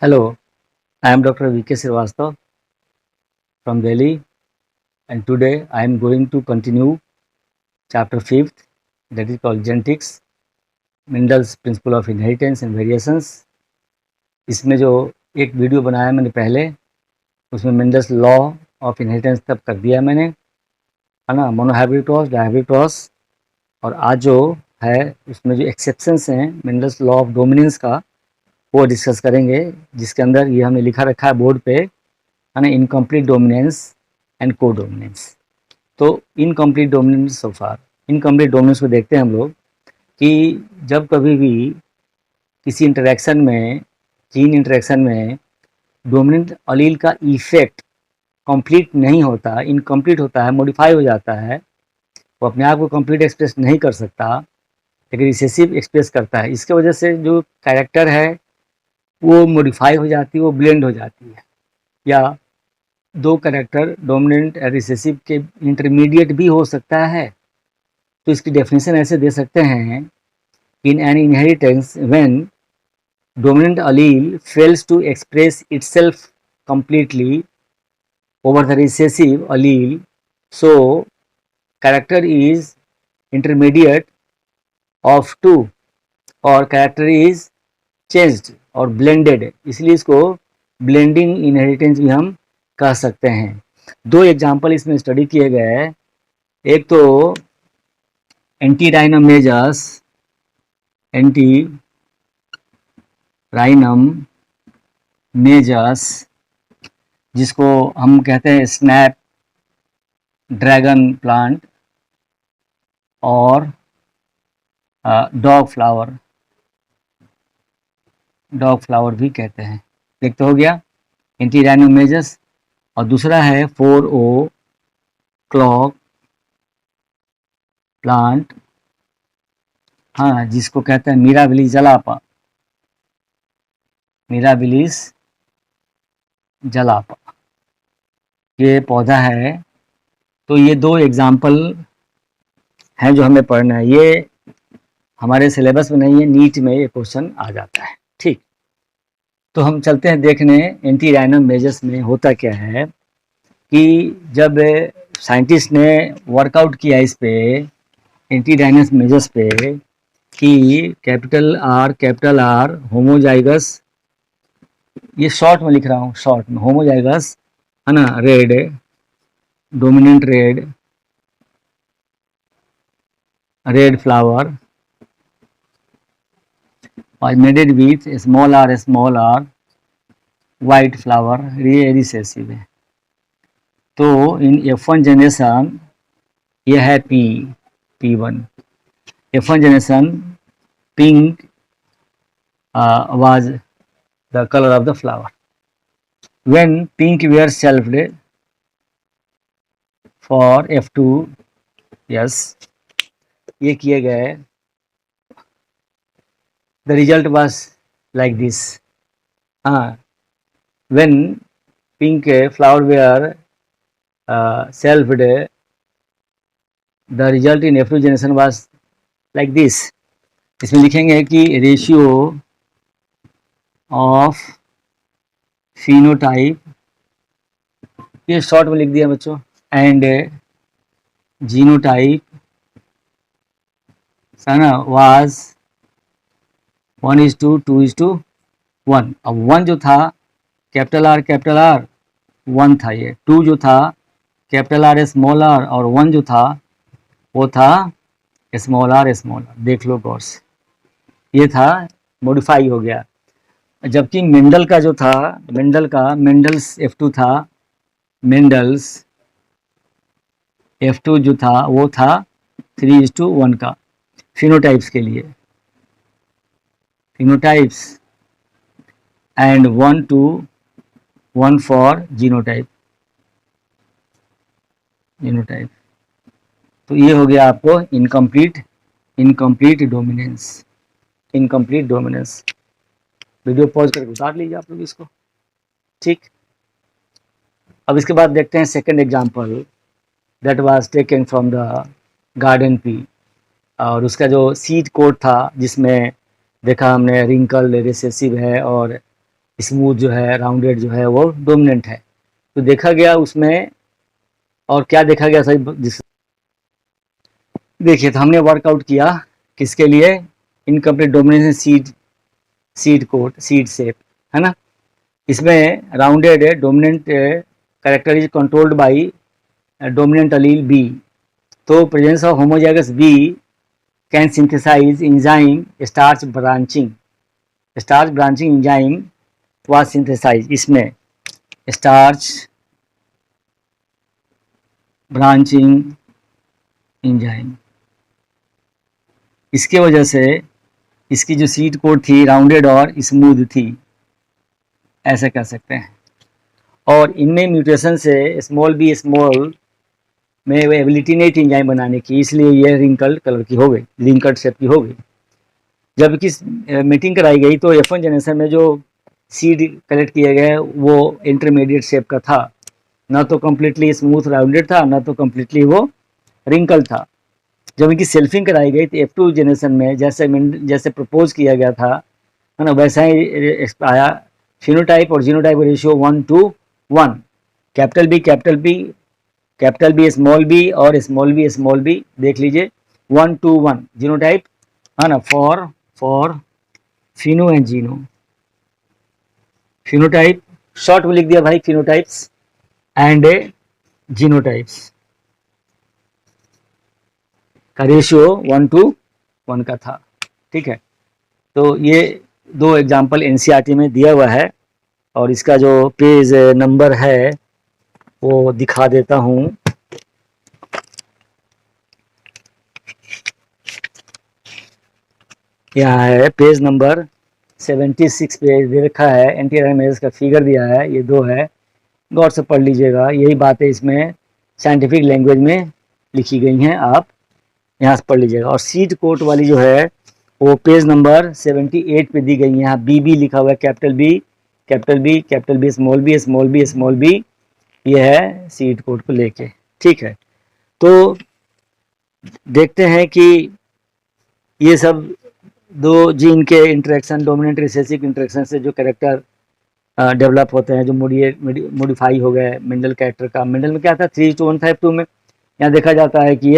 Hello, I am Dr. V.K. Srivastava from Delhi, and today I am going to continue chapter 5th, that is called Genetics, Mendel's Principle of Inheritance and Variations. इसमें जो एक video बनाया मैंने पहले, उसमें Mendel's law of inheritance तब कर दिया मैंने, है ना, मोनोहाइब्रिड क्रॉस, डायहाइब्रिड क्रॉस, और आज जो है उसमें जो एक्सेप्शंस हैं मेंडल्स लॉ ऑफ डोमिनेंस का, वो डिस्कस करेंगे, जिसके अंदर ये हमने लिखा रखा है बोर्ड पे, है ना, इनकम्प्लीट डोमिनेंस एंड को डोमिनेंस। तो इनकम्प्लीट डोमिनेंस सो फार, इनकम्प्लीट डोमिनेंस को देखते हैं हम लोग कि जब कभी भी किसी इंटरेक्शन में, जीन इंटरेक्शन में डोमिनेंट अलील का इफेक्ट कंप्लीट नहीं होता, इनकम्प्लीट होता है, मॉडिफाई हो जाता है, वो अपने आप को कंप्लीट एक्सप्रेस नहीं कर सकता, लेकिन रिसेसिव एक्सप्रेस करता है। इसके वजह से जो कैरेक्टर है वो मॉडिफाई हो जाती है, वो ब्लेंड हो जाती है, या दो कैरेक्टर डोमिनेंट और रिसेसिव के इंटरमीडिएट भी हो सकता है। तो इसकी डेफिनेशन ऐसे दे सकते हैं, in an inheritance when dominant allele fails to express itself completely over the recessive allele, so character is intermediate of two, और character is changed और blended, इसलिए इसको blending inheritance भी हम कह सकते हैं। दो एग्जाम्पल इसमें स्टडी किए गए हैं, एक तो एंटीराइनोमेजस, एंटीराइनोमेजस, जिसको हम कहते हैं स्नैप ड्रैगन प्लांट और डॉग फ्लावर भी कहते हैं। एक तो हो गया एंटीराइनोमेजस, और दूसरा है 4O क्लॉक प्लांट, हाँ, जिसको कहते हैं मिराबिलिस जलापा, मिराबिलिस जलापा, ये पौधा है। तो ये दो एग्जाम्पल हैं जो हमें पढ़ना है। ये हमारे सिलेबस में नहीं है, नीट में ये क्वेश्चन आ जाता है। ठीक, तो हम चलते हैं देखने एंटीराइनोमेजस में होता क्या है। कि जब साइंटिस्ट ने वर्कआउट किया इस पे, एंटीराइनोमेजस पे, कि कैपिटल आर होमोजाइगस, ये शॉर्ट में लिख रहा हूँ, शॉर्ट में होमोजाइगस, है ना, red, dominant red flower was mated with small r white flower, ये रिसेसिव है। तो इन F1 जनरेशन ये है P1, F1 generation pink was the color of the flower. When pink were shelved for F2, yes, ये किए गए, the result was like this. When pink flower were shelved, the result in F2 generation was like this. इसमें लिखेंगे कि ratio of phenotype, ये short में लिख दिया बच्चों, एंड जीनोटाइप, ना, वाज 1:2:1। अब 1 जो था कैपिटल आर 1 था, ये 2 जो था कैपिटल आर स्मॉल आर, और 1 जो था वो था स्मॉल आर। देख लो गौर से, ये था मॉडिफाई हो गया। जबकि मेंडल का जो था, मेंडल्स F2 था, मेंडल्स F2 जो था वो था 3:1 का फिनोटाइप्स के लिए, फिनोटाइप्स, एंड 1:1 फॉर जीनोटाइप। तो ये हो गया आपको इनकम्प्लीट डोमिनेंस। वीडियो पॉज करके उतार लीजिए आप लोग इसको। ठीक, अब इसके बाद देखते हैं second example, that was taken from the garden pea, और उसका जो सीड कोड था, जिसमें देखा हमने रिंकल रिसेसिव है और स्मूथ जो है, राउंडेड जो है, वो डोमिनेंट है। तो देखा गया उसमें, और क्या देखा गया सही जिस देखिए, तो हमने वर्कआउट किया किसके लिए, incomplete dominance seed coat, seed shape, है ना। इसमें rounded dominant character is controlled by dominant allele B. तो presence of homozygous B can synthesise enzyme starch branching enzyme was synthesise. इसमें स्टार्च ब्रांचिंग एंजाइम, इसके वजह से इसकी जो सीड कोड थी राउंडेड और स्मूथ थी, ऐसा कह सकते हैं। और इनमें म्यूटेशन से स्मॉल बी स्मॉल में एबिलिटी नहीं थी एंजाइम बनाने की, इसलिए ये रिंकल्ड कलर की हो गई, रिंकल्ड शेप की हो गई। जबकि मीटिंग कराई गई तो F1 जनरेशन में जो सीड कलेक्ट किए गए वो इंटरमीडिएट शेप का था, ना तो कम्प्लीटली स्मूथ राउंडेड था, ना तो कम्प्लीटली वो रिंकल था। जब इनकी सेल्फिंग कराई गई तो F2 जनरेशन में जैसे प्रपोज किया गया था, है ना, वैसा ही आया। फिनोटाइप और genotype ratio 1:1, capital B small B और स्मॉल बी देख लीजिए, 1:1 जीनोटाइप, है ना, for pheno and geno. Phenotype short में लिख दिया भाई, फिनोटाइप्स एंड जीनोटाइप्स का रेशियो 1:1 का था। ठीक है, तो ये दो एग्जाम्पल एनसीईआरटी में दिया हुआ है, और इसका जो पेज नंबर है वो दिखा देता हूं। यहाँ है पेज नंबर 76 पेज दे रखा है, एंटी इमेज का फिगर दिया है, ये दो है, गौर से पढ़ लीजिएगा। यही बातें इसमें साइंटिफिक लैंग्वेज में लिखी गई हैं, आप यहाँ से पढ़ लीजिएगा। और सीड कोट वाली जो है वो पेज नंबर 78 पे दी गई है। यहाँ बी लिखा हुआ है, कैपिटल बी स्मॉल बी, ये है सीड कोड को लेके। ठीक है, तो देखते हैं कि ये सब दो जीन के इंटरेक्शन, डोमिनेंट रिसेसिव इंटरेक्शन से जो कैरेक्टर डेवलप होते हैं, जो मॉडिफाई हो गए मेंडल कैरेक्टर का। मेंडल में क्या था, 3:1 था F2 में, यहाँ देखा जाता है कि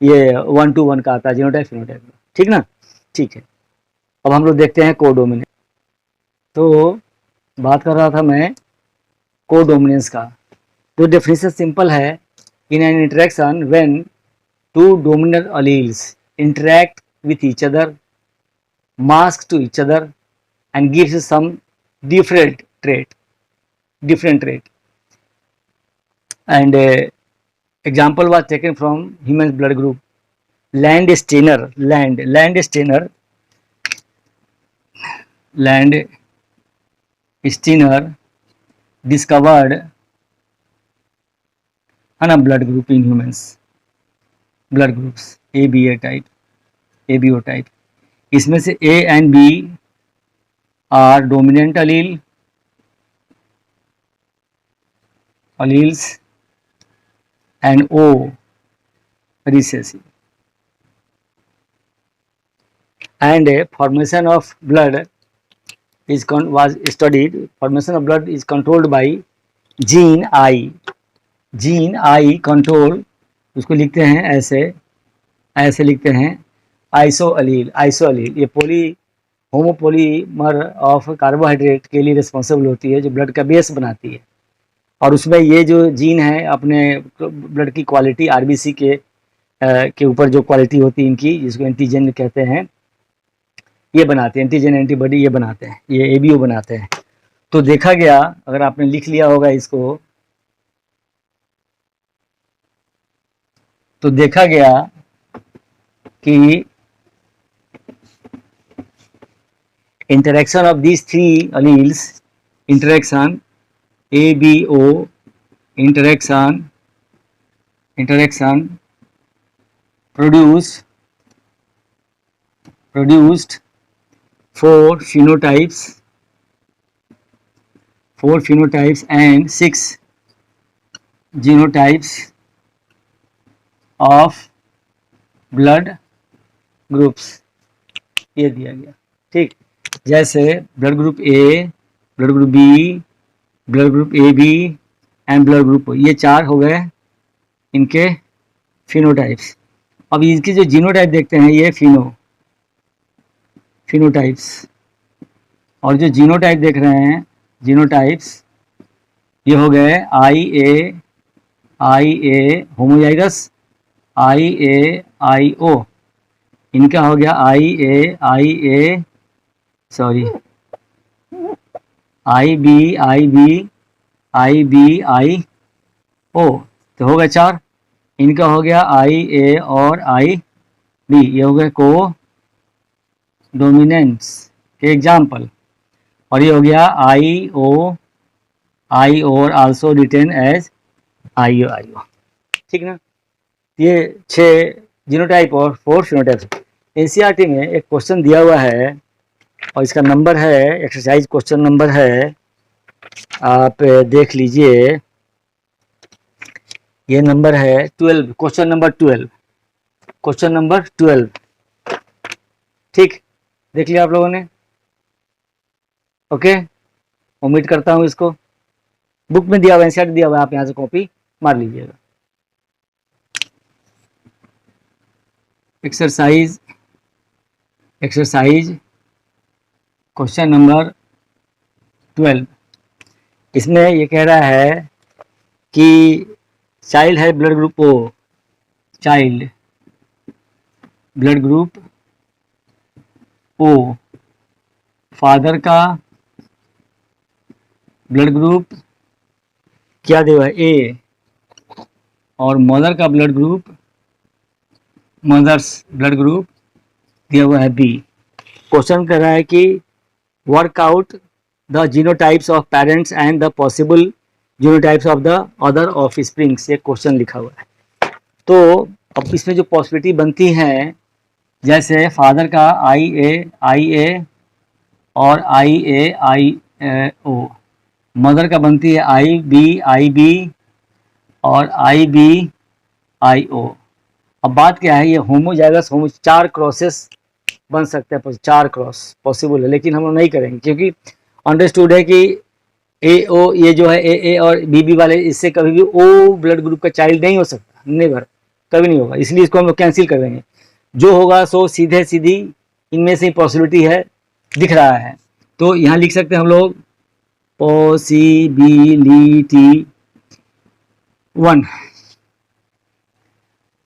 ये 1:1 का आता है, जीनोटाइप फिनोटाइप का। ठीक ना, ठीक है। अब हम लोग देखते हैं कोडोमिनेंस। तो बात कर रहा था मैं कोडोमिनेंस का। तो डेफिनेशन सिंपल है, in an interaction when two dominant alleles interact with each other, mask to each other, and gives some different trait. And example was taken from human blood group. Landsteiner discovered a blood group in humans, blood groups ABO type. इसमें से A and B are dominant alleles and O recessive. And a formation of blood was studied. Formation of blood is controlled by gene I control, उसको लिखते हैं ऐसे लिखते हैं iso अलील। ये homopolymer of carbohydrate के लिए रिस्पॉन्सिबल होती है, जो ब्लड का बेस बनाती है। और उसमें ये जो जीन है अपने ब्लड की क्वालिटी, आरबीसी के ऊपर जो क्वालिटी होती है इनकी, जिसको एंटीजन कहते हैं, ये बनाते हैं, एंटीजन एंटीबॉडी ये बनाते हैं, ये एबीओ बनाते हैं। तो देखा गया, अगर आपने लिख लिया होगा इसको, तो देखा गया कि interaction of these three alleles, interaction ABO interaction produced 4 phenotypes and 6 genotypes of blood groups, ये दिया गया। ठीक, जैसे blood group A blood group B, blood group A B and blood group O, ये 4 हो गए इनके फिनोटाइप्स। अब इनकी जो जीनोटाइप देखते हैं ये फिनोटाइप्स, और जो जीनोटाइप देख रहे हैं जीनोटाइप्स ये हो गए आई ए होमोजाइगस, आई ओ, इनका हो गया सॉरी आई बी आई ओ, तो हो गए 4। इनका हो गया आई ए और आई बी, ये हो गए को डोमिनेंस के एग्जाम्पल। और ये हो गया आई ओ और आल्सो रिटेन एज आई ओ, ठीक ना। ये 6 जीनोटाइप और 4 फिनोटाइप। एनसीईआरटी में एक क्वेश्चन दिया हुआ है और इसका नंबर है, एक्सरसाइज क्वेश्चन नंबर है, आप देख लीजिए, ये नंबर है 12, क्वेश्चन नंबर 12, ठीक, देख लिया आप लोगों ने। ओके, उम्मीद करता हूँ इसको बुक में दिया हुआ, एनसीईआरटी दिया हुआ है, आप यहाँ से कॉपी मार लीजिएगा। एक्सरसाइज क्वेश्चन नंबर 12, इसमें ये कह रहा है कि चाइल्ड है blood group O, child blood group O, father का ब्लड ग्रुप क्या दिया हुआ है ए, और मदर का blood group, mother's blood group दिया हुआ है बी। क्वेश्चन कर रहा है कि work out the genotypes of parents and the possible genotypes of the other offsprings, ये क्वेश्चन लिखा हुआ है। तो अब इसमें जो पॉसिबिलिटी बनती हैं, जैसे फादर का आई ए और आई ओ, मदर का बनती है आई बी और आई ओ। अब बात क्या है, ये होमोजाइगस 4 क्रॉसेस बन सकते हैं, 4 क्रॉस पॉसिबल है, लेकिन हम लोग नहीं करेंगे क्योंकि अंडरस्टूड है कि ए ओ, ये जो है ए और बी वाले, इससे कभी भी ओ ब्लड ग्रुप का चाइल्ड नहीं हो सकता, नेवर, कभी नहीं होगा, इसलिए इसको हम लोग कैंसिल कर देंगे। जो होगा सो सीधी इनमें से पॉसिबिलिटी है, दिख रहा है। तो यहाँ लिख सकते हैं हम लोग पॉसिबिलिटी 1,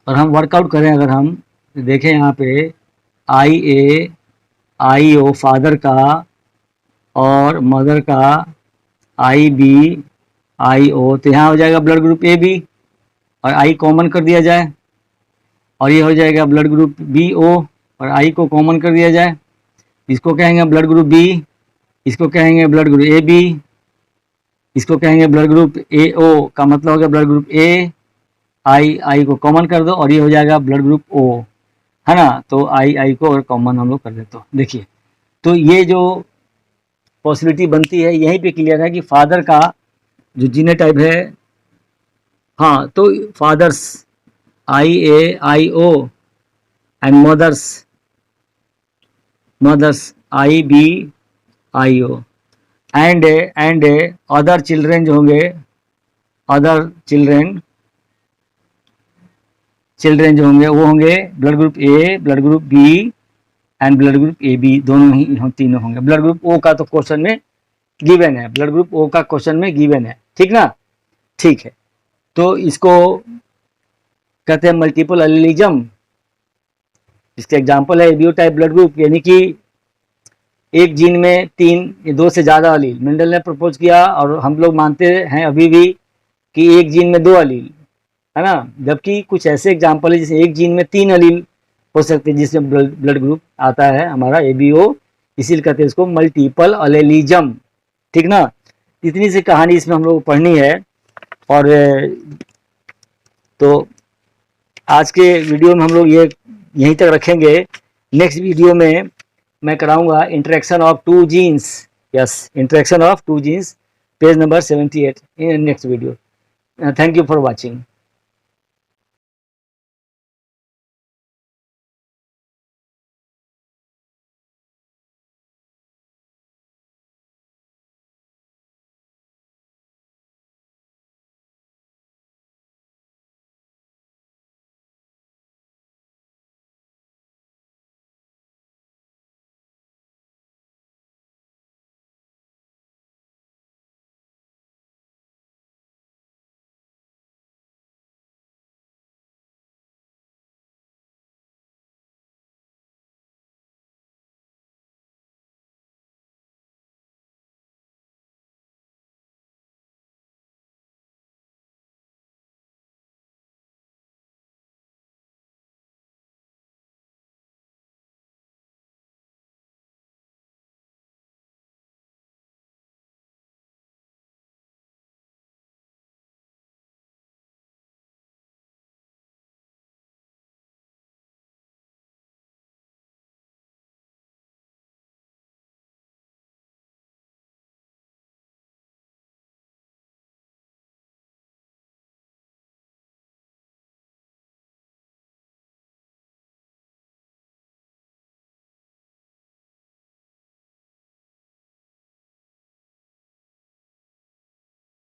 और हम वर्कआउट करें, अगर हम देखें यहाँ पे आई ओ फादर का और मदर का आई ओ, तो यहाँ हो जाएगा ब्लड ग्रुप ए बी, और आई कॉमन कर दिया जाए, और ये हो जाएगा ब्लड ग्रुप बी ओ, और आई को कॉमन कर दिया जाए, इसको कहेंगे ब्लड ग्रुप बी, इसको कहेंगे ब्लड ग्रुप ए बी, इसको कहेंगे ब्लड ग्रुप ए ओ, का मतलब हो गया ब्लड ग्रुप ए, आई को कॉमन कर दो और ये हो जाएगा ब्लड ग्रुप ओ, है ना। तो आई को और कॉमन हम लोग कर देते हो, देखिए। तो ये जो पॉसिबिलिटी बनती है यहीं पे क्लियर है कि फादर का जो जीनोटाइप है, हाँ, तो father's I O and mother's I O, and other children जो होंगे, अदर चिल्ड्रेन जो होंगे वो होंगे blood group A, blood group B and blood group A B, दोनों ही तीनों होंगे। ब्लड ग्रुप ओ का तो क्वेश्चन में गिवन है, ब्लड ग्रुप ओ का क्वेश्चन में गिवन है, ठीक ना, ठीक है। तो इसको कहते हैं मल्टीपल एलिलिज्म। इसके एग्जांपल है एबीओ टाइप ब्लड ग्रुप, यानी कि एक जीन में 3 या 2 से ज़्यादा अलील। मेंडल ने प्रपोज किया और हम लोग मानते हैं अभी भी कि एक जीन में 2 अलील, है ना, जबकि कुछ ऐसे एग्जाम्पल है जैसे एक जीन में 3 अलील हो सकते हैं जिसमें ब्लड ग्रुप आता है हमारा एबीओ, इसीलिए कहते हैं इसको मल्टीपल एलिलिज्म, ठीक ना। इतनी सी कहानी इसमें हम लोग को पढ़नी है। और तो आज के वीडियो में हम लोग ये यहीं तक रखेंगे। नेक्स्ट वीडियो में मैं कराऊंगा interaction of 2 genes, yes, interaction of 2 genes, page number 78 in next video. Thank you for watching.